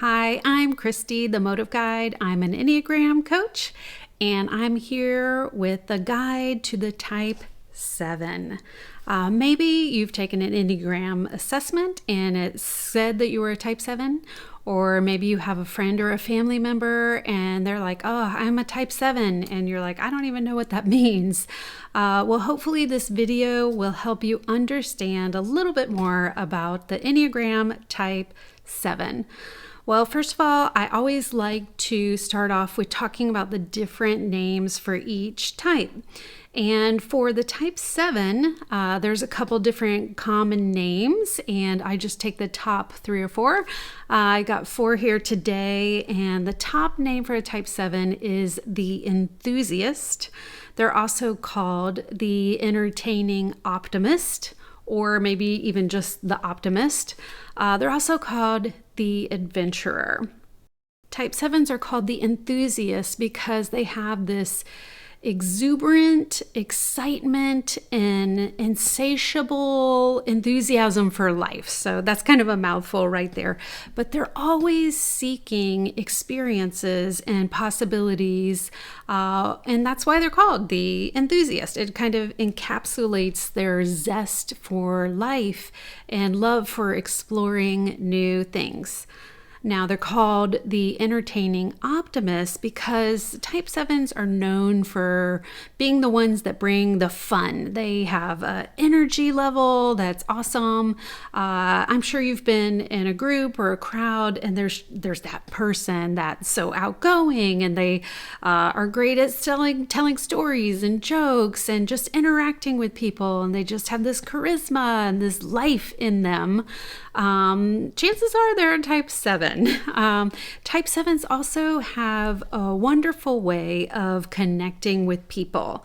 Hi, I'm Christie, the Motive Guide. I'm an Enneagram coach, and I'm here with a guide to the Type 7. Maybe you've taken an Enneagram assessment and it said that you were a Type 7, or maybe you have a friend or a family member and they're like, oh, I'm a Type 7, and you're like, I don't even know what that means. Well, hopefully this video will help you understand a little bit more about the Enneagram Type 7. Well, first of all, I always like to start off with talking about the different names for each type. And for the Type 7, there's a couple different common names, and I just take the top 3 or 4. I got 4 here today, and the top name for a Type 7 is the Enthusiast. They're also called the Entertaining Optimist, or maybe even just the Optimist. They're also called the Adventurer. Type 7s are called the Enthusiasts because they have this exuberant excitement and insatiable enthusiasm for life. So that's kind of a mouthful right there. But they're always seeking experiences and possibilities. And that's why they're called the Enthusiast. It kind of encapsulates their zest for life and love for exploring new things. Now, they're called the Entertaining Optimists because Type 7s are known for being the ones that bring the fun. They have an energy level that's awesome. I'm sure you've been in a group or a crowd and there's that person that's so outgoing, and they are great at telling stories and jokes and just interacting with people, and they just have this charisma and this life in them. Chances are they're a Type 7. Type 7s also have a wonderful way of connecting with people.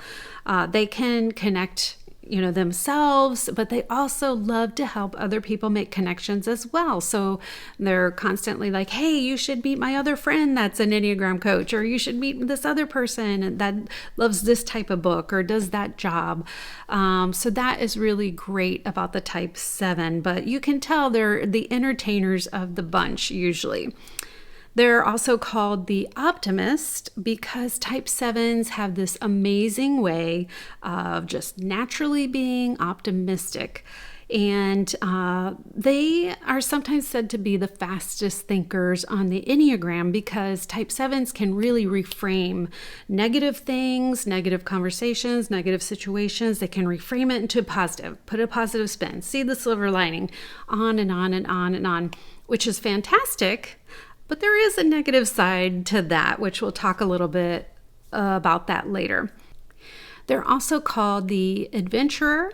They can connect, themselves, but they also love to help other people make connections as well. So they're constantly like, hey, you should meet my other friend that's an Enneagram coach, or you should meet this other person that loves this type of book or does that job. So that is really great about the Type 7, but you can tell they're the entertainers of the bunch usually. They're also called the Optimist because Type 7s have this amazing way of just naturally being optimistic. And they are sometimes said to be the fastest thinkers on the Enneagram because Type 7s can really reframe negative things, negative conversations, negative situations. They can reframe it into positive, put a positive spin, see the silver lining, on and on and on and on, which is fantastic. But there is a negative side to that, which we'll talk a little bit about that later. They're also called the Adventurer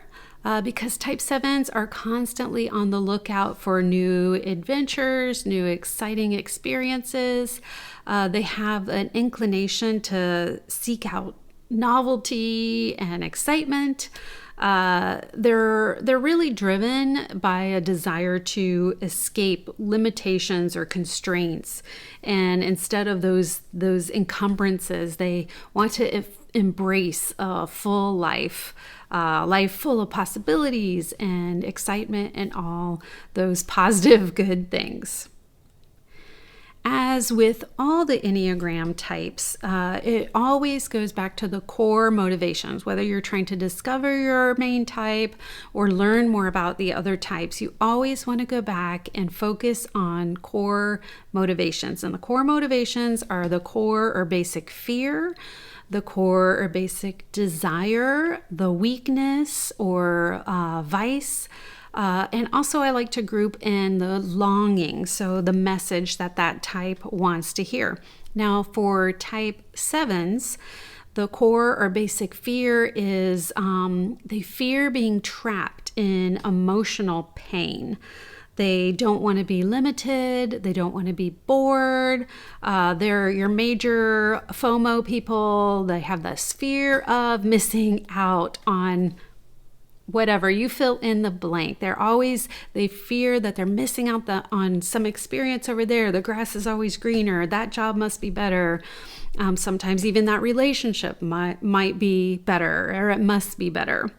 because Type 7s are constantly on the lookout for new adventures, new exciting experiences. They have an inclination to seek out novelty and excitement. They're really driven by a desire to escape limitations or constraints, and instead of those encumbrances, they want to embrace a full life full of possibilities and excitement and all those positive good things. As with all the Enneagram types, it always goes back to the core motivations. Whether you're trying to discover your main type or learn more about the other types, you always want to go back and focus on core motivations. And the core motivations are the core or basic fear, the core or basic desire, the weakness or vice. And also I like to group in the longing, so the message that type wants to hear. Now for Type 7s, the core or basic fear is they fear being trapped in emotional pain. They don't want to be limited. They don't want to be bored. They're your major FOMO people. They have this fear of missing out on whatever, you fill in the blank. They fear that they're missing out on some experience over there. The grass is always greener. That job must be better. Sometimes even that relationship might be better, or it must be better.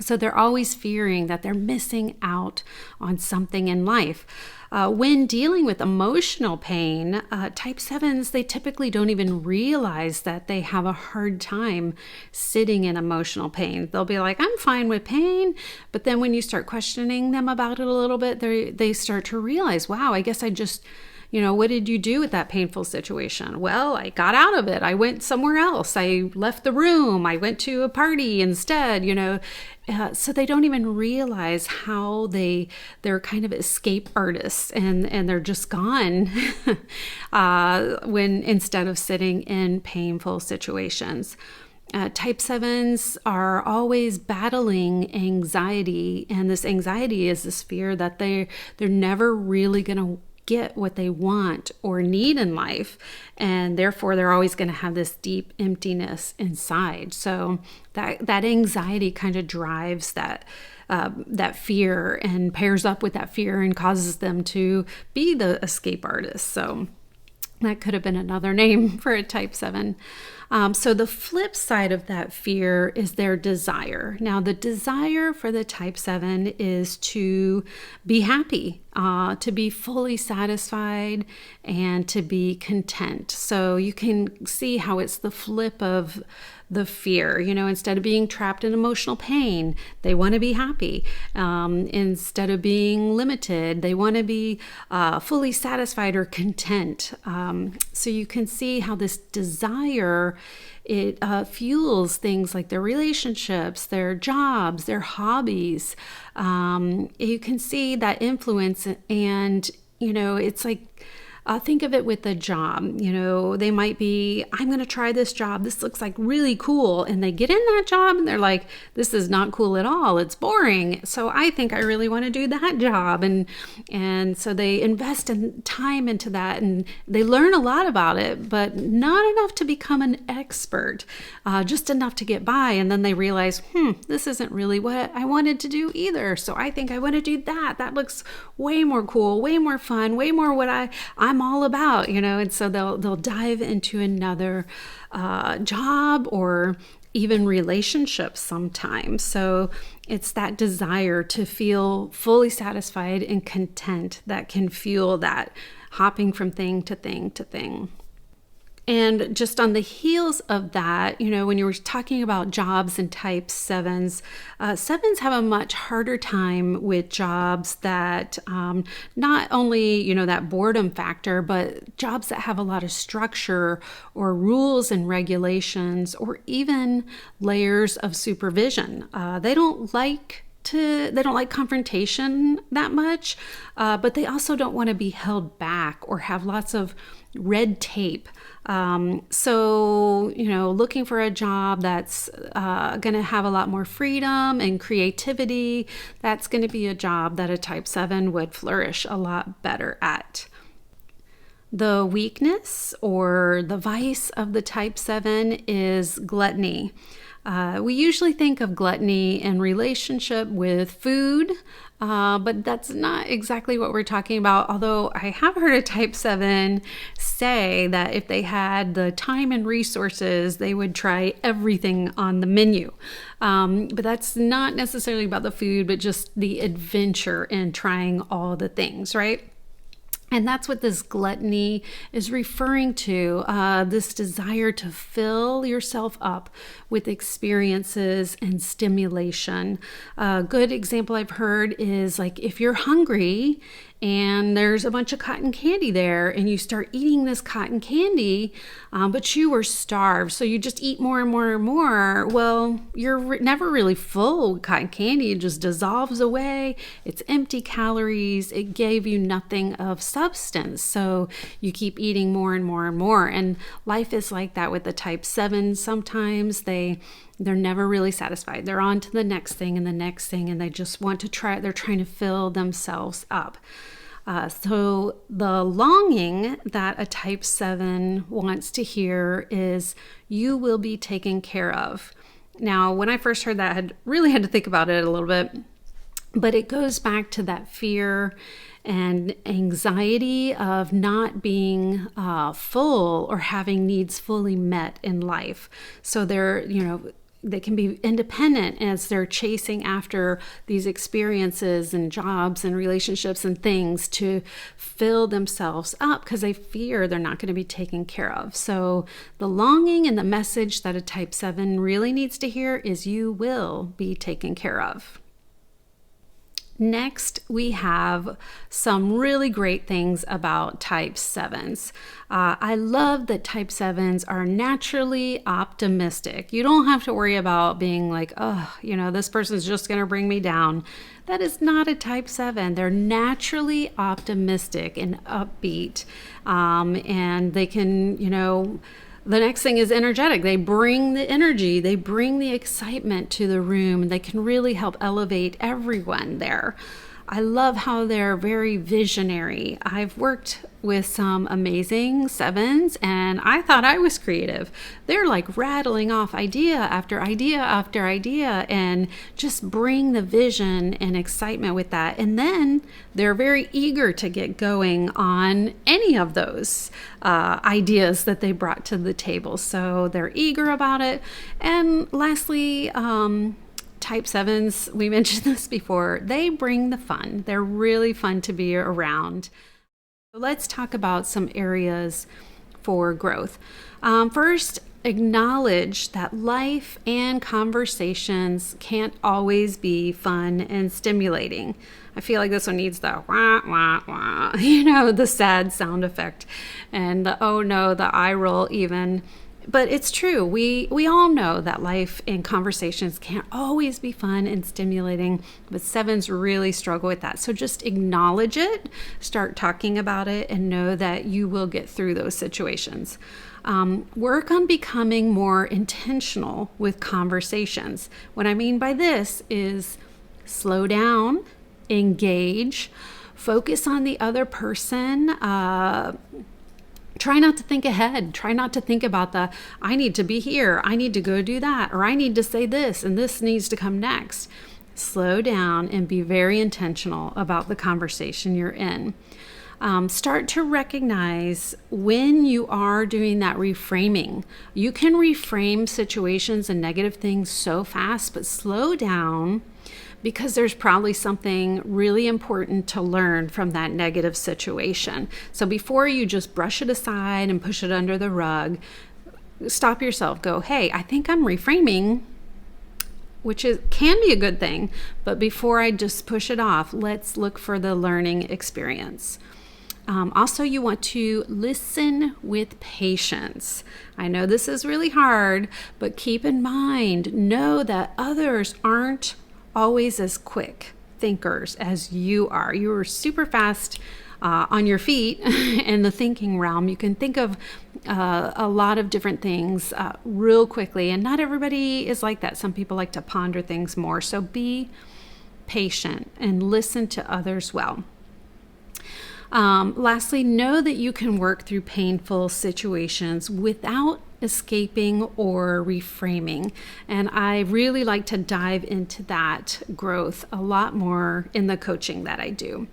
So they're always fearing that they're missing out on something in life. When dealing with emotional pain, type 7s, they typically don't even realize that they have a hard time sitting in emotional pain. They'll be like, I'm fine with pain. But then when you start questioning them about it a little bit, they start to realize, wow, I guess I just... what did you do with that painful situation? Well, I got out of it. I went somewhere else. I left the room. I went to a party instead, So they don't even realize how they're kind of escape artists and they're just gone when instead of sitting in painful situations. Type 7s are always battling anxiety, and this anxiety is this fear that they're never really going to get what they want or need in life, and therefore they're always going to have this deep emptiness inside. So that anxiety kind of drives that fear and pairs up with that fear and causes them to be the escape artist. So that could have been another name for a type 7. So the flip side of that fear is their desire. Now, the desire for the type 7 is to be happy, to be fully satisfied, and to be content. So you can see how it's the flip of the fear. Instead of being trapped in emotional pain, they want to be happy. Instead of being limited, they want to be fully satisfied or content. So you can see how this desire, it fuels things like their relationships, their jobs, their hobbies. You can see that influence, and it's like, think of it with a job. They might be, I'm going to try this job. This looks like really cool. And they get in that job and they're like, this is not cool at all. It's boring. So I think I really want to do that job. And so they invest in time into that, and they learn a lot about it, but not enough to become an expert, just enough to get by. And then they realize, this isn't really what I wanted to do either. So I think I want to do that. That looks way more cool, way more fun, way more what I'm all about, and so they'll dive into another job or even relationships sometimes. So it's that desire to feel fully satisfied and content that can fuel that hopping from thing to thing to thing. And just on the heels of that, when you were talking about jobs and type 7s, 7s have a much harder time with jobs that not only, that boredom factor, but jobs that have a lot of structure or rules and regulations or even layers of supervision. They don't like confrontation that much, but they also don't want to be held back or have lots of red tape. So, looking for a job that's going to have a lot more freedom and creativity, that's going to be a job that a type 7 would flourish a lot better at. The weakness or the vice of the type 7 is gluttony. We usually think of gluttony in relationship with food, but that's not exactly what we're talking about. Although I have heard a type 7 say that if they had the time and resources, they would try everything on the menu. But that's not necessarily about the food, but just the adventure in trying all the things, right? And that's what this gluttony is referring to, this desire to fill yourself up with experiences and stimulation. A good example I've heard is like if you're hungry and there's a bunch of cotton candy there and you start eating this cotton candy, but you were starved, so you just eat more and more and more. Well, you're never really full with cotton candy. It just dissolves away. It's empty calories. It gave you nothing of substance. So you keep eating more and more and more. And life is like that with the type 7. Sometimes they're never really satisfied. They're on to the next thing and the next thing, and they just want to try. They're trying to fill themselves up. So the longing that a type 7 wants to hear is, you will be taken care of. Now, when I first heard that, I really had to think about it a little bit, but it goes back to that fear and anxiety of not being full or having needs fully met in life. So they're, they can be independent as they're chasing after these experiences and jobs and relationships and things to fill themselves up because they fear they're not going to be taken care of. So the longing and the message that a type 7 really needs to hear is you will be taken care of. Next, we have some really great things about type 7s. I love that type 7s are naturally optimistic. You don't have to worry about being like, oh, this person's just going to bring me down. That is not a type 7. They're naturally optimistic and upbeat. And they can, the next thing is energetic. They bring the energy, they bring the excitement to the room. They can really help elevate everyone there. I love how they're very visionary. I've worked with some amazing 7s and I thought I was creative. They're like rattling off idea after idea after idea and just bring the vision and excitement with that. And then they're very eager to get going on any of those ideas that they brought to the table. So they're eager about it. And lastly, type 7s, we mentioned this before, they bring the fun. They're really fun to be around. Let's talk about some areas for growth. First, acknowledge that life and conversations can't always be fun and stimulating. I feel like this one needs the wah, wah, wah, the sad sound effect and the oh no, the eye roll even. But it's true. We all know that life and conversations can't always be fun and stimulating, but 7s really struggle with that. So just acknowledge it, start talking about it, and know that you will get through those situations. Work on becoming more intentional with conversations. What I mean by this is slow down, engage, focus on the other person, try not to think ahead. Try not to think about I need to be here, I need to go do that, or I need to say this, and this needs to come next. Slow down and be very intentional about the conversation you're in. Start to recognize when you are doing that reframing. You can reframe situations and negative things so fast, but slow down because there's probably something really important to learn from that negative situation. So before you just brush it aside and push it under the rug, stop yourself, go, hey, I think I'm reframing, which can be a good thing, but before I just push it off, let's look for the learning experience. Also, you want to listen with patience. I know this is really hard, but keep in mind, know that others aren't always as quick thinkers as you are. You are super fast on your feet in the thinking realm. You can think of a lot of different things real quickly, and not everybody is like that. Some people like to ponder things more. So be patient and listen to others well. Lastly, know that you can work through painful situations without escaping or reframing. And I really like to dive into that growth a lot more in the coaching that I do.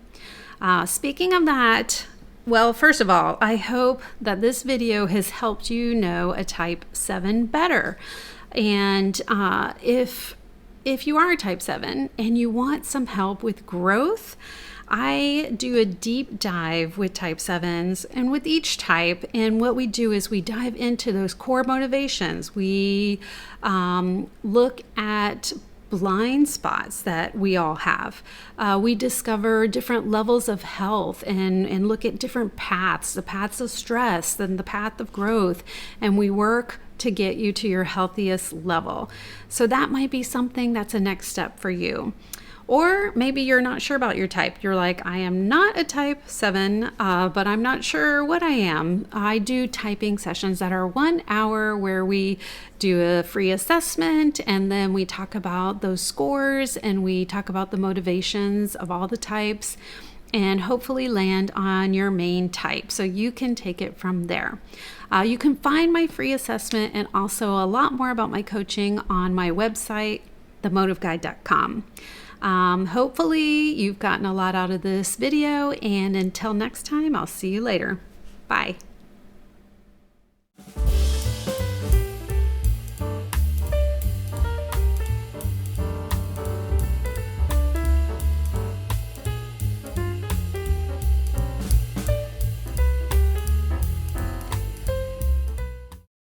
Speaking of that, well, first of all, I hope that this video has helped you know a type 7 better. And if you are a type 7 and you want some help with growth, I do a deep dive with type 7s and with each type. And what we do is we dive into those core motivations. We look at blind spots that we all have. We discover different levels of health and look at different paths, the paths of stress, then the path of growth. And we work to get you to your healthiest level. So that might be something that's a next step for you. Or maybe you're not sure about your type. You're like, I am not a type 7, but I'm not sure what I am. I do typing sessions that are 1 hour where we do a free assessment, and then we talk about those scores, and we talk about the motivations of all the types, and hopefully land on your main type so you can take it from there. You can find my free assessment and also a lot more about my coaching on my website, themotiveguide.com. Hopefully you've gotten a lot out of this video, and until next time, I'll see you later. Bye.